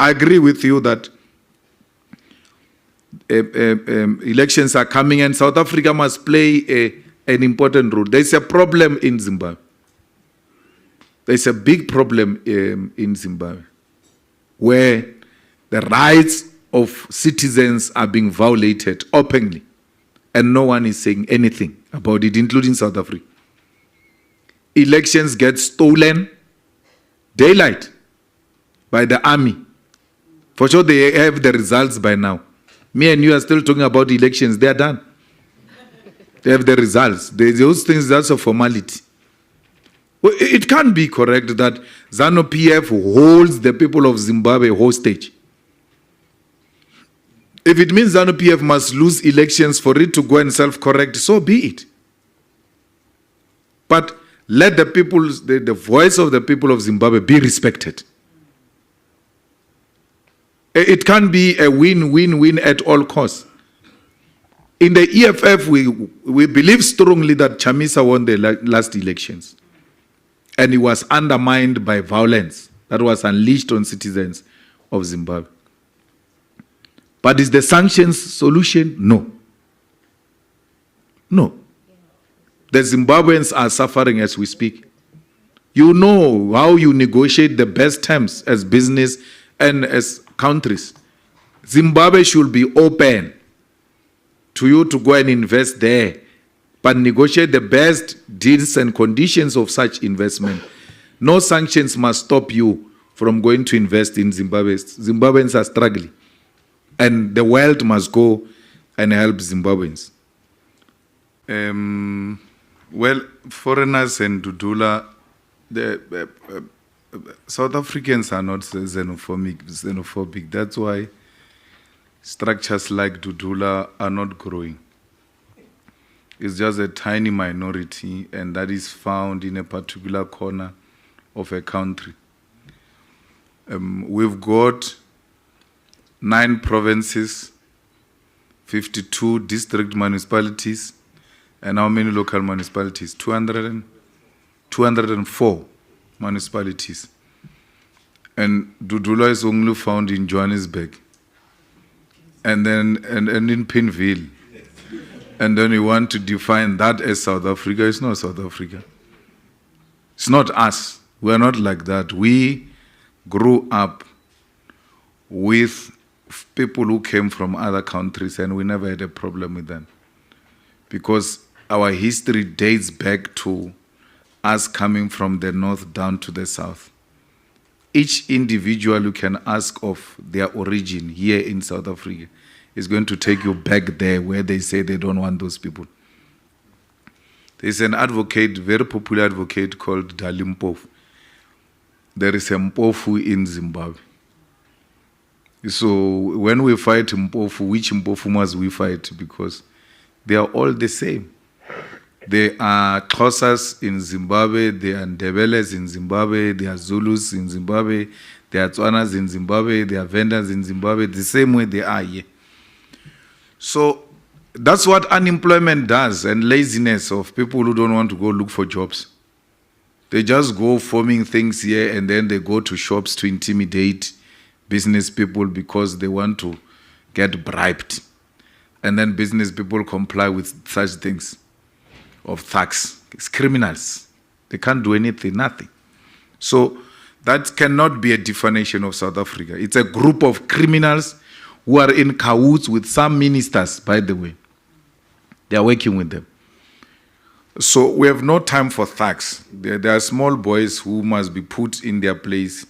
I agree with you that elections are coming and South Africa must play an important role. There's a problem in Zimbabwe. There's a big problem in Zimbabwe where the rights of citizens are being violated openly and no one is saying anything about it, including South Africa. Elections get stolen daylight by the army. For sure they have the results by now. Me and you are still talking about elections. They are done. They have the results. Those things, that's a formality. Well, it can't be correct that ZanuPf holds the people of Zimbabwe hostage. If it means ZanuPf must lose elections for it to go and self-correct, so be it. But let the people, the voice of the people of Zimbabwe be respected. It can't be a win-win-win at all costs. In the EFF, we believe strongly that Chamisa won the last elections. And he was undermined by violence that was unleashed on citizens of Zimbabwe. But is the sanctions solution? No. No. The Zimbabweans are suffering as we speak. You know how you negotiate the best terms as business and as countries. Zimbabwe should be open to you to go and invest there, but negotiate the best deals and conditions of such investment. No sanctions must stop you from going to invest in Zimbabwe. Zimbabweans are struggling, and the world must go and help Zimbabweans. Well, foreigners and Dudula, South Africans are not xenophobic. That's why structures like Dudula are not growing. It's just a tiny minority, and that is found in a particular corner of a country. We've got 9 provinces, 52 district municipalities, and how many local municipalities? 204 municipalities. And Dudula is only found in Johannesburg. And then and in Pinville. And then you want to define that as South Africa. It's not South Africa. It's not us. We are not like that. We grew up with people who came from other countries and we never had a problem with them. Because our history dates back to us coming from the north down to the south. Each individual you can ask of their origin here in South Africa is going to take you back there where they say they don't want those people. There's an advocate, very popular advocate called ZanuPf. There is a Mpofu in Zimbabwe. So when we fight Mpofu, which Mpofu must we fight? Because they are all the same. There are Xhosas in Zimbabwe, there are Ndebeles in Zimbabwe, there are Zulus in Zimbabwe, there are Tswanas in Zimbabwe, there are Vendas in Zimbabwe, the same way they are here. So that's what unemployment does, and laziness of people who don't want to go look for jobs. They just go forming things here and then they go to shops to intimidate business people because they want to get bribed. And then business people comply with such things of thugs. It's criminals. They can't do anything, nothing. So that cannot be a definition of South Africa. It's a group of criminals who are in cahoots with some ministers, by the way. They are working with them. So we have no time for thugs. There are small boys who must be put in their place.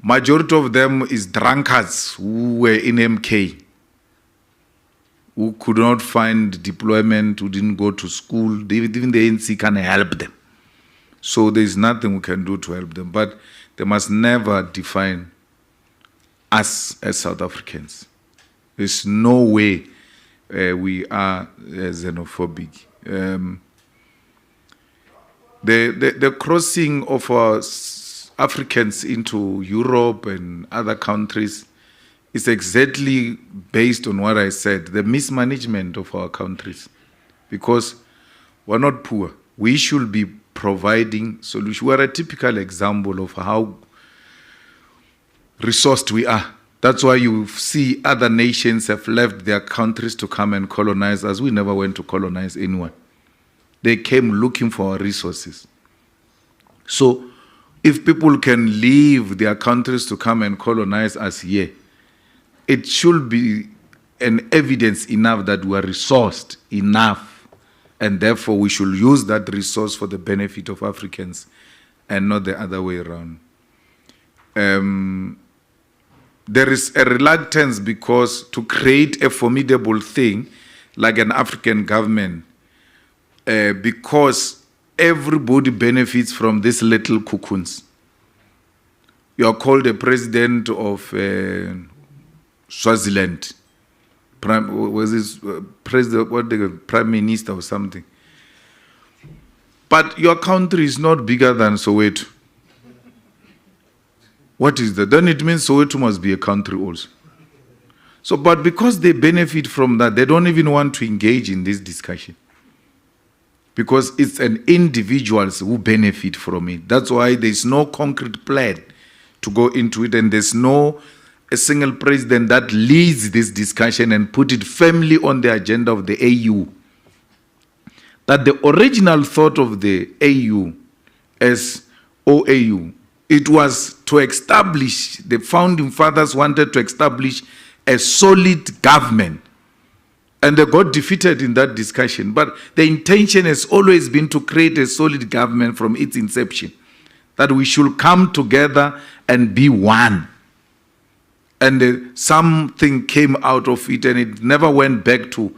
Majority of them is drunkards who were in MK, who could not find deployment, who didn't go to school. Even the ANC can help them. So there is nothing we can do to help them. But they must never define us as South Africans. There's no way we are xenophobic. The crossing of Africans into Europe and other countries is exactly based on what I said, the mismanagement of our countries. Because we're not poor. We should be providing solutions. We're a typical example of how resourced we are. That's why you see other nations have left their countries to come and colonize us. We never went to colonize anyone. They came looking for our resources. So if people can leave their countries to come and colonize us here, it should be an evidence enough that we are resourced enough, and therefore we should use that resource for the benefit of Africans and not the other way around. There is a reluctance because to create a formidable thing like an African government, because everybody benefits from these little cocoons. You are called a president of Swaziland, prime minister or something. But your country is not bigger than Soweto. What is that? Then it means Soweto must be a country also. So, but because they benefit from that, they don't even want to engage in this discussion. Because it's an individuals who benefit from it. That's why there's no concrete plan to go into it, and there's no a single president that leads this discussion and put it firmly on the agenda of the AU. That the original thought of the AU as OAU, it was to establish, the founding fathers wanted to establish a solid government. And they got defeated in that discussion. But the intention has always been to create a solid government from its inception. That we should come together and be one. And something came out of it, and it never went back to